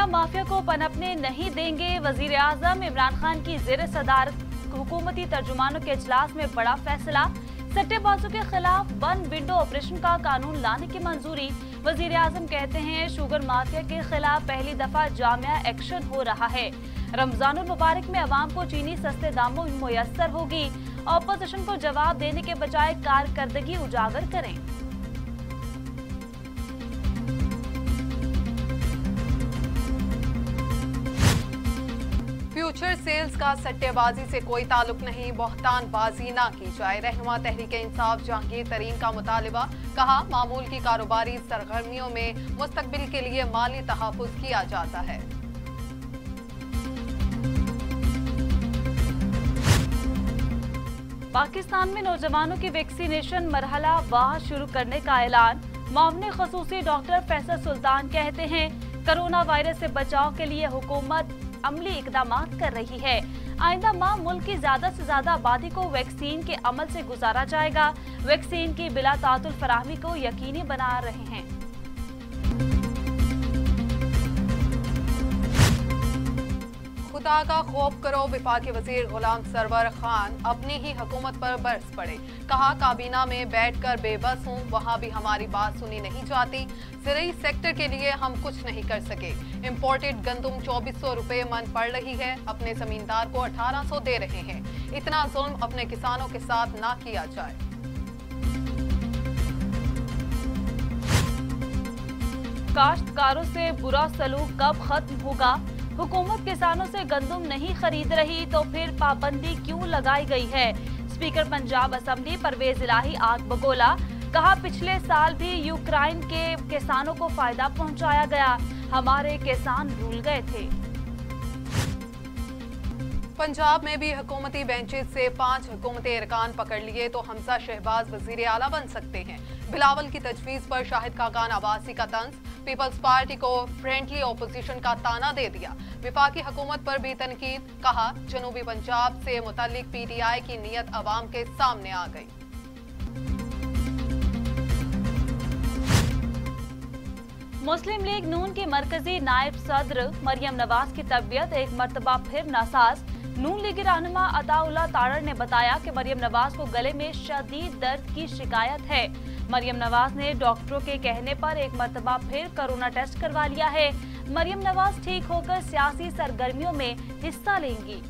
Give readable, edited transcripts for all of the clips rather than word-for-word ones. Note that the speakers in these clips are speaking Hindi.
माफिया को पनपने नहीं देंगे। वजीर आजम इमरान खान की ज़ेर सदारत हुकूमती तर्जुमानों के इजलास में बड़ा फैसला। सट्टेबाजों के खिलाफ बंद विंडो ऑपरेशन का कानून लाने की मंजूरी। वजीर आजम कहते हैं शुगर माफिया के खिलाफ पहली दफा जामिया एक्शन हो रहा है। रमजानुल मुबारक में अवाम को चीनी सस्ते दामों में मुयस्सर होगी। ऑपोजिशन को जवाब देने के बजाय कारकर्दगी उजागर करें। फ्यूचर सेल्स का सट्टेबाजी से कोई ताल्लुक नहीं, बहतानबाजी ना की जाए। रहनुमा तहरीके इंसाफ जहांगीर तरीन का मुतालिबा। कहा मामूल की कारोबारी सरगर्मियों में मुस्तकबिल के लिए माली तहफ़्फ़ुज़ किया जाता है। पाकिस्तान में नौजवानों की वैक्सीनेशन मरहला वाह शुरू करने का ऐलान। मामले खसूसी डॉक्टर फैसल सुल्तान कहते हैं कोरोना वायरस से बचाव के लिए हुकूमत अमली इकदामात कर रही है। आइंदा माह मुल्क की ज्यादा से ज्यादा आबादी को वैक्सीन के अमल से गुजारा जाएगा। वैक्सीन की बिला तातुल फराहमी को यकीनी बना रहे हैं। खुदा का खौफ करो, वफाकी वजीर गुलाम सरवर खान अपनी ही हुकूमत पर बरस पड़े। कहा काबीना में बैठकर बेबस हूँ, वहाँ भी हमारी बात सुनी नहीं जाती। ज़राई सेक्टर के लिए हम कुछ नहीं कर सके। इम्पोर्टेड गंदुम 2400 रुपए मन पड़ रही है, अपने जमींदार को 1800 दे रहे हैं। इतना जुल्म अपने किसानों के साथ ना किया जाए। काश्तकारों से बुरा सलूक कब खत्म होगा? हुकूमत किसानों से गंदुम नहीं खरीद रही तो फिर पाबंदी क्यों लगाई गई है? स्पीकर पंजाब असेंबली परवेज इलाही आग बगोला। कहा पिछले साल भी यूक्रेन के किसानों को फायदा पहुंचाया गया, हमारे किसान भूल गए थे। पंजाब में भी हुकूमती बेंचेस से 5 हुकूमती अरकान पकड़ लिए तो हमजा शहबाज वजीर आला बन सकते हैं। बिलावल की तजवीज पर शाहिद खाकान अब्बासी का तंज। पीपल्स पार्टी को फ्रेंडली ओपोजिशन का ताना दे दिया। विफाकी हुकूमत पर भी तनकीद। कहा जनूबी पंजाब से मुतल्लिक PTI की नीयत अवाम के सामने आ गई। मुस्लिम लीग नून की मरकजी नायब सदर मरियम नवाज की तबीयत एक मरतबा फिर नासाज। नून लीग रहनुमा अताउल्लाह तारड़ ने बताया कि मरियम नवाज को गले में शदीद दर्द की शिकायत है। मरियम नवाज ने डॉक्टरों के कहने पर एक मरतबा फिर कोरोना टेस्ट करवा लिया है। मरियम नवाज ठीक होकर सियासी सरगर्मियों में हिस्सा लेंगी।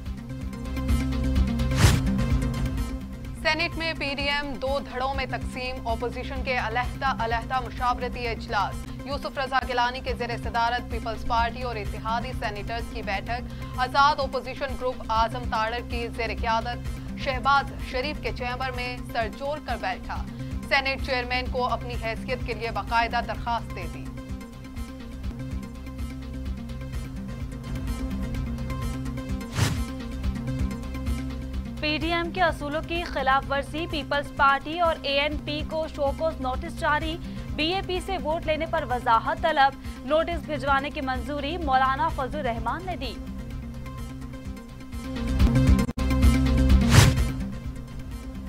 सेनेट में PDM 2 धड़ों में तकसीम। ओपोजिशन के अलहदा मुशावरती इजलास। यूसुफ रजा गिलानी के ज़ेर सदारत पीपल्स पार्टी और इत्तेहादी सेनेटर्स की बैठक। आजाद ओपोजिशन ग्रुप आजम तारड़ की ज़ेर क़यादत शहबाज शरीफ के चैम्बर में सर जोड़ कर बैठा। सेनेट चेयरमैन को अपनी हैसियत के लिए बाकायदा दरखास्त दे दी। PDM के असूलों की खिलाफ वर्जी। पीपल्स पार्टी और ANP को शोकोज नोटिस जारी। BAP से वोट लेने पर वजाहत तलब। नोटिस भिजवाने की मंजूरी मौलाना फजलुर रहमान ने दी।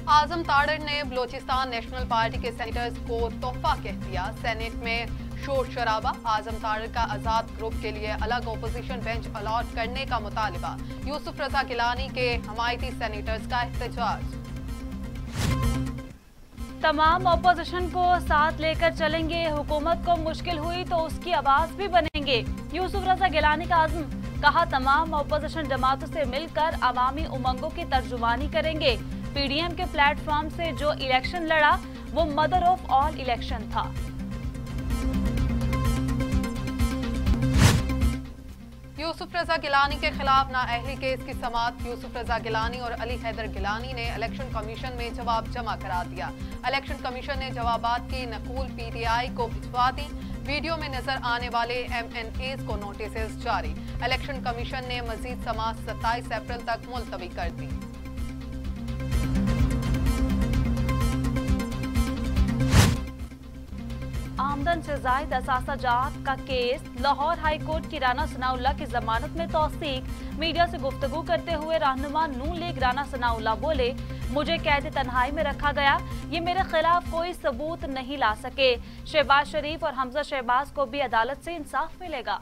आजम तारड़ ने बलोचिस्तान नेशनल पार्टी के सेनेटर्स को तोहफा कह दिया। सेनेट में शोर शराबा। आजम तारड़ का आजाद ग्रुप के लिए अलग ओपोजिशन बेंच अलॉट करने का मुतालिबा। यूसुफ रजा गिलानी के हमायती सेनेटर्स का एहतजाज। तमाम ओपोजिशन को साथ लेकर चलेंगे, हुकूमत को मुश्किल हुई तो उसकी आवाज भी बनेंगे। यूसुफ रजा गिलानी का आज़म। कहा तमाम ओपोजिशन जमातों से मिलकर अवामी उमंगों की तर्जुमानी करेंगे। PDM के प्लेटफॉर्म से जो इलेक्शन लड़ा वो मदर ऑफ ऑल इलेक्शन था। यूसुफ रजा गिलानी के खिलाफ नाअहली केस की समाअत। यूसुफ रजा गिलानी और अली हैदर गिलानी ने इलेक्शन कमीशन में जवाब जमा करा दिया। इलेक्शन कमीशन ने जवाबात की नकूल PTI को भिजवा दी। वीडियो में नजर आने वाले MNAs को नोटिस जारी। इलेक्शन कमीशन ने मजीद समाअत 27 अप्रैल तक मुलतवी कर दी। आमदन से जायद असासा जात का केस। लाहौर हाई कोर्ट की राना सनाउल्लाह की जमानत में तौसीक। मीडिया से गुफ्तगू करते हुए रहनुमा नून लीग राना सनाउल्लाह बोले मुझे कैद तन्हाई में रखा गया, ये मेरे खिलाफ कोई सबूत नहीं ला सके। शहबाज शरीफ और हमजा शहबाज को भी अदालत से इंसाफ मिलेगा।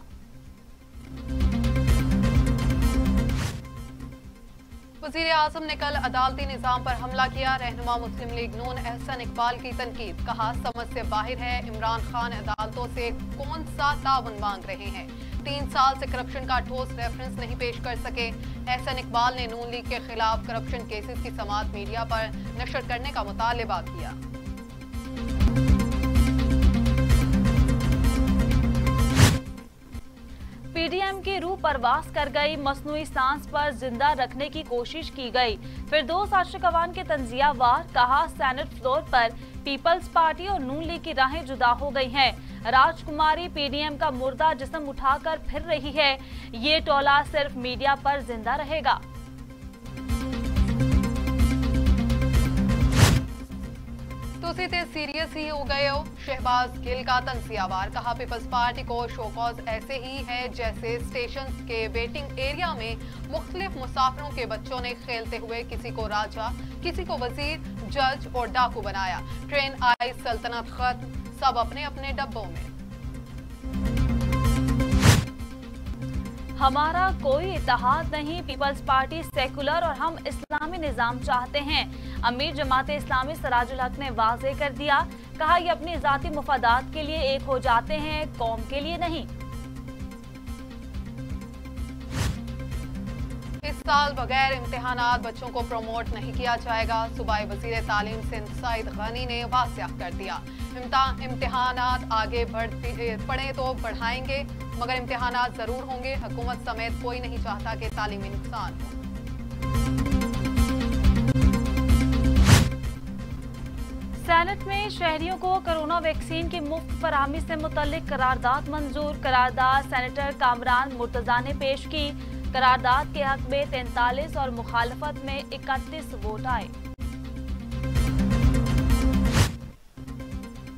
वज़ीर आज़म ने कल अदालती निज़ाम पर हमला किया। रहनुमा मुस्लिम लीग नून एहसन इकबाल की तनकीद। कहा, समझ से बाहर है इमरान खान अदालतों से कौन सा ताउन मांग रहे हैं। 3 साल से करप्शन का ठोस रेफरेंस नहीं पेश कर सके। एहसन इकबाल ने नून लीग के खिलाफ करप्शन केसेस की समाअत मीडिया पर नशर करने का मुतालबा किया। पीडीएम की रूह परवास कर गई। मसनूई सांस पर जिंदा रखने की कोशिश की गई। फिरदौस आशिक अवान के तंजिया वार। कहा, सेनेट फ्लोर पर पीपल्स पार्टी और नून लीग की राहें जुदा हो गई हैं। राजकुमारी पीडीएम का मुर्दा जिस्म उठाकर फिर रही है। ये टोला सिर्फ मीडिया पर जिंदा रहेगा। तुसी ते सीरियस ही हो गए हो। शहबाज गिल का तंजियावार। कहा, पीपल्स पार्टी को शोकॉज ऐसे ही है जैसे स्टेशन के वेटिंग एरिया में मुख्तलिफ मुसाफिरों के बच्चों ने खेलते हुए किसी को राजा, किसी को वजीर, जज और डाकू बनाया। ट्रेन आई, सल्तनत खत्म, सब अपने अपने डब्बों में। हमारा कोई इत्तेहाद नहीं। पीपल्स पार्टी सेकुलर और हम इस्लामी निजाम चाहते हैं। अमीर जमाते इस्लामी सराजुल हक ने वाजे कर दिया। कहा, ये अपनी जाती मुफादात के लिए एक हो जाते हैं, कौम के लिए नहीं। इस साल बगैर इम्तिहानात बच्चों को प्रमोट नहीं किया जाएगा। सूबाई वजीर तालीम सिंध सईद गनी ने वाज़ेह कर दिया। इम्तिहानात आगे पढ़े तो बढ़ाएंगे, मगर इम्तिहानात जरूर होंगे। हुकूमत समेत कोई नहीं चाहता कि तालीमी नुकसान हो। सेनेट में शहरियों को कोरोना वैक्सीन की मुफ्त फराहमी से मुतल्लिक करारदाद मंजूर। करारदाद सेनेटर कामरान मुर्तजा ने पेश की। करारदाद के हक में 43 और मुखालफत में 31 वोट आए।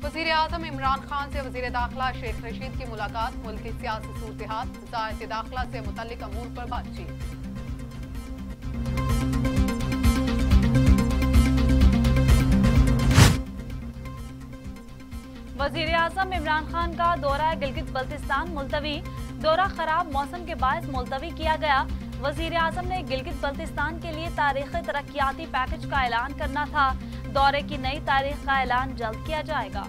वज़ीर आज़म इमरान खान से वज़ीर दाखिला शेख रशीद की मुलाकात। मुल्क की सियासी सूरत-ए-हाल, वज़ारत दाखिला से मुतल्लिक अमूर पर बातचीत। वज़ीर आज़म इमरान खान का दौरा गिलगित बल्तिस्तान मुलतवी। दौरा खराब मौसम के बायस मुलतवी किया गया। वज़ीर आज़म ने गिलगित बल्तिस्तान के लिए तारीखी तरक्याती पैकेज का ऐलान करना था। दौरे की नई तारीख का ऐलान जल्द किया जाएगा।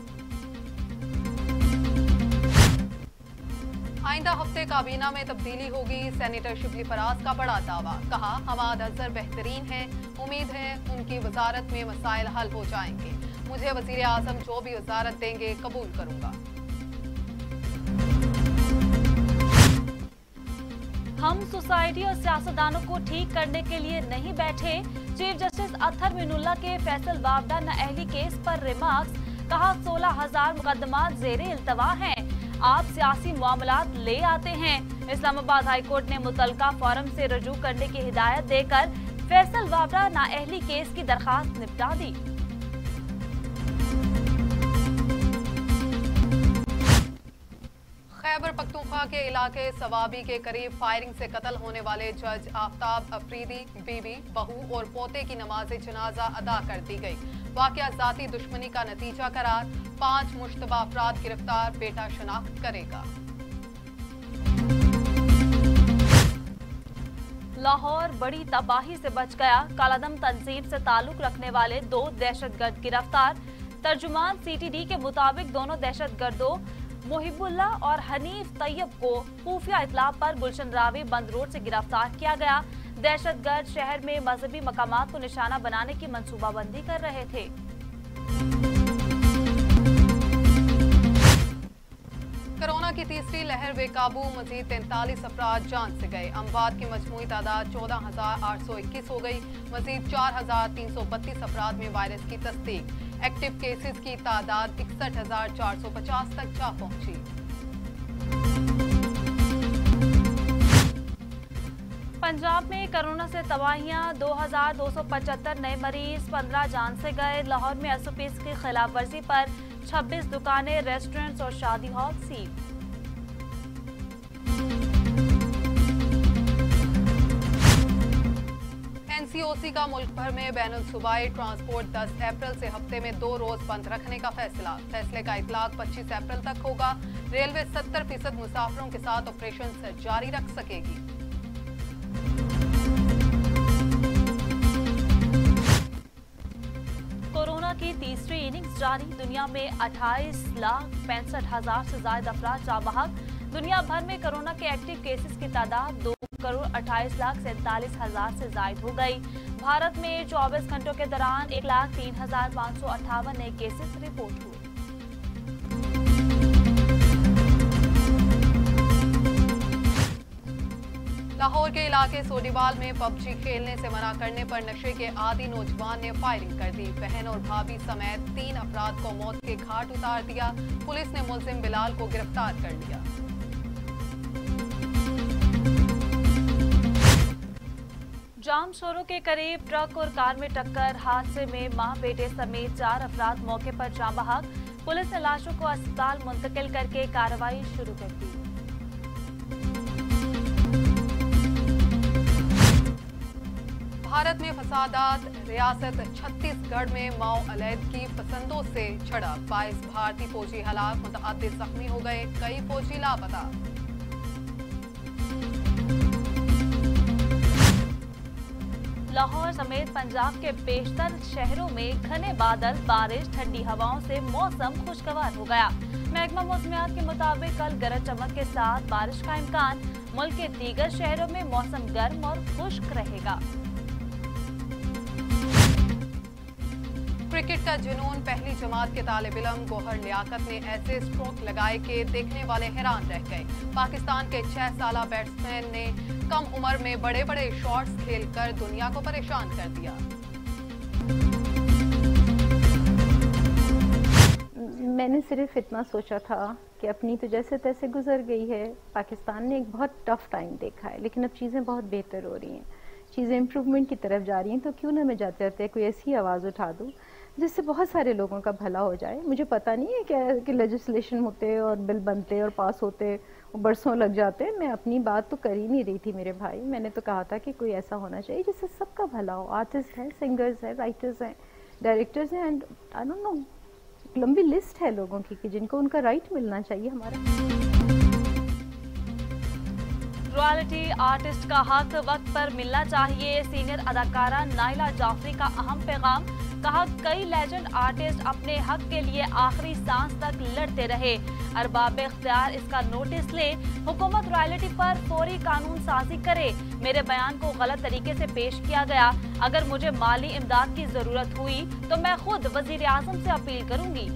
आइंदा हफ्ते काबीना में तब्दीली होगी। सेनेटर शिबली फराज का बड़ा दावा। कहा, हमाद अजहर बेहतरीन है, उम्मीद है उनकी वजारत में मसाइल हल हो जाएंगे। मुझे वज़ीर आज़म जो भी वजारत देंगे कबूल करूंगा। हम सोसाइटी और सियासतदानों को ठीक करने के लिए नहीं बैठे। चीफ जस्टिस अत्तर मीनुल्लाह के फैसल वावडा नाअहली केस पर रिमार्क्स। कहा, 16,000 मुकदमात ज़ेरे इल्तवा हैं। आप सियासी मामलात ले आते हैं। इस्लामाबाद हाईकोर्ट ने मुतलका फोरम से रजू करने की हिदायत देकर फैसल वावडा नाअहली केस की दरखास्त निपटा दी। खैबर पख्तूनख्वा के इलाके सवाबी के करीब फायरिंग से कत्ल होने वाले जज आफ्ताब अफरीदी बीवी, बहू और पोते की नमाज जनाजा अदा कर दी गई। वाकया जाती दुश्मनी का नतीजा करार। 5 मुश्तबा अफराद गिरफ्तार। बेटा शनाख्त करेगा। लाहौर बड़ी तबाही से बच गया। कालादम तंजीम से ताल्लुक रखने वाले 2 दहशतगर्द गिरफ्तार। तर्जुमान सीटीडी के मुताबिक दोनों दहशतगर्दों मुहिबुल्लाह और हनीफ तैयब को खुफिया इतला पर गुलशन रावी बंद रोड से गिरफ्तार किया गया। दहशतगर्द शहर में मजहबी मकामात को निशाना बनाने की मंसूबाबंदी कर रहे थे। कोरोना की तीसरी लहर बेकाबू। मजीद 43 अफराद जान से गए। अमवात की मजमूई तादाद 14,821 हो गई। मजीद 4,332 अफराद में वायरस की तस्दीक। एक्टिव केसेस की तादाद 61,450 तक जा पहुंची। पंजाब में कोरोना से तबाहियां। 2,275 नए मरीज, 15 जान से गए। लाहौर में एसओपीज की खिलाफ वर्जी पर 26 दुकानें, रेस्टोरेंट्स और शादी हॉल सील। एनसीओसी का मुल्क भर में बैनुल सूबाई ट्रांसपोर्ट 10 अप्रैल से हफ्ते में 2 रोज बंद रखने का फैसला। फैसले का इतलाक 25 अप्रैल तक होगा। रेलवे 70% मुसाफिरों के साथ ऑपरेशन जारी रख सकेगी। तीसरी इनिंग्स जारी। दुनिया में 28,65,000 से ज्यादा अफराद जाँ बहक। दुनिया भर में कोरोना के एक्टिव केसेस की तादाद 2,28,47,000 से जायद हो गई। भारत में 24 घंटों के दौरान 1,03,558 नए केसेस रिपोर्ट हुए। लाहौर के इलाके सोडीवाल में पबजी खेलने से मना करने पर नशे के आदी नौजवान ने फायरिंग कर दी। बहन और भाभी समेत 3 अफराद को मौत के घाट उतार दिया। पुलिस ने मुलजिम बिलाल को गिरफ्तार कर लिया। जाम शोरों के करीब ट्रक और कार में टक्कर। हादसे में मां बेटे समेत 4 अफराद मौके पर जाँ बहक। पुलिस ने लाशों को अस्पताल मुंतकिल करके कार्रवाई शुरू कर दी। भारत में फसादात। रियासत छत्तीसगढ़ में माओ अलैदगी पसंदों से झड़प। 22 भारतीय फौजी हलाक, मुतअद्दिद जख्मी हो गए, कई फौजी लापता। लाहौर समेत पंजाब के बेशतर शहरों में घने बादल, बारिश, ठंडी हवाओं से मौसम खुशगवार हो गया। महकमा मौसमियात के मुताबिक कल गरज चमक के साथ बारिश का इम्कान। मुल्क के दीगर शहरों में मौसम गर्म और खुश्क रहेगा। क्रिकेट का जुनून। पहली जमात के तालिब इल्म गौहर लियाकत ने ऐसे स्ट्रोक लगाए कि देखने वाले हैरान रह गए। पाकिस्तान के 6 साला बैट्समैन ने कम उम्र में बड़े बड़े शॉट्स खेलकर दुनिया को परेशान कर दिया। मैंने सिर्फ इतना सोचा था कि अपनी तो जैसे तैसे गुजर गई है। पाकिस्तान ने एक बहुत टफ टाइम देखा है, लेकिन अब चीज़ें बहुत बेहतर हो रही हैं, चीज़ें इम्प्रूवमेंट की तरफ जा रही हैं। तो क्यों ना मैं जाते जाते कोई ऐसी आवाज़ उठा दूँ जिससे बहुत सारे लोगों का भला हो जाए। मुझे पता नहीं है क्या कि लेजिस्लेशन होते और बिल बनते और पास होते बरसों लग जाते। मैं अपनी बात तो कर ही नहीं रही थी मेरे भाई। मैंने तो कहा था कि कोई ऐसा होना चाहिए जिससे सबका भला हो। आर्टिस्ट हैं, सिंगर्स हैं, राइटर्स हैं, डायरेक्टर्स हैं, एंड आई डोंट नो, लंबी लिस्ट है लोगों की कि जिनको उनका राइट मिलना चाहिए। हमारा रॉयल्टी आर्टिस्ट का हक वक्त पर मिलना चाहिए। सीनियर अदाकारा नाइला जाफरी का अहम पैगाम। कहा, कई लेजेंड आर्टिस्ट अपने हक के लिए आखिरी सांस तक लड़ते रहे। अरबाब इख्तियार इसका नोटिस ले। हुकूमत रॉयल्टी पर फौरी कानून साजी करे। मेरे बयान को गलत तरीके से पेश किया गया। अगर मुझे माली इमदाद की जरूरत हुई तो मैं खुद वजीर आजम से अपील करूंगी।